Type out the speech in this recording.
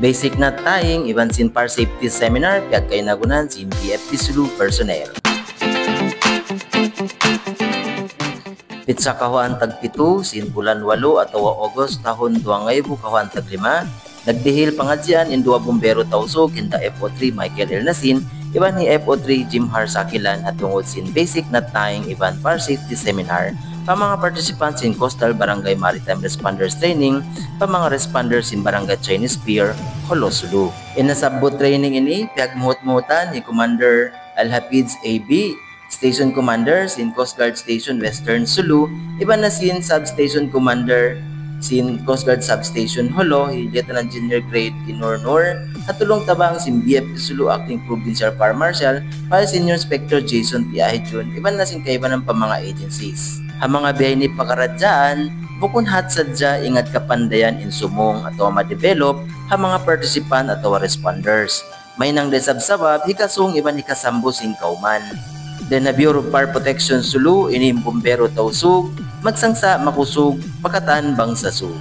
Basic na tayong Ibansin Fire Safety Seminar kaya kayo nagunan si BFP Sulu personnel. Pitsa kahuan tag-7 sin bulan 8 atawa August tahon 2000 kahuan tag-5 nagdihil pangadyan in duwa bombero tausog kinda FO3 Michael Elnasin iban ni FO3 Jim Harsakilan at tungod sin basic na tayong Iban Fire Safety Seminar pa mga participants in Coastal Barangay Maritime Responders Training pa mga responders in Barangay Chinese Pier, Jolo, Sulu. Inasabot training ini piyagmuhot-muhutan ni Commander Alhafiz AB, Station Commander sin Coast Guard Station Western Sulu, iban na sin Substation Commander sin Coast Guard Substation Jolo, Lieutenant Engineer Grade Kinor-Nor, at tulong tabang sin BFP Sulu Acting Provincial Fire Marshal para Senior Inspector Jason Piahidjun, iban na sin kaibanan pa mga agencies. Ang mga biyahe ni pagaradyaan, bukon hat sadya ingat kapandayan in sumong at ma-develop ang mga participant at responders. May nang desabsabab, hikasong iban hikasambo sin kauman. Then na Bureau of Fire Protection Sulu, inim bombero tausug, magsangsa makusug, pakatan bang sasug.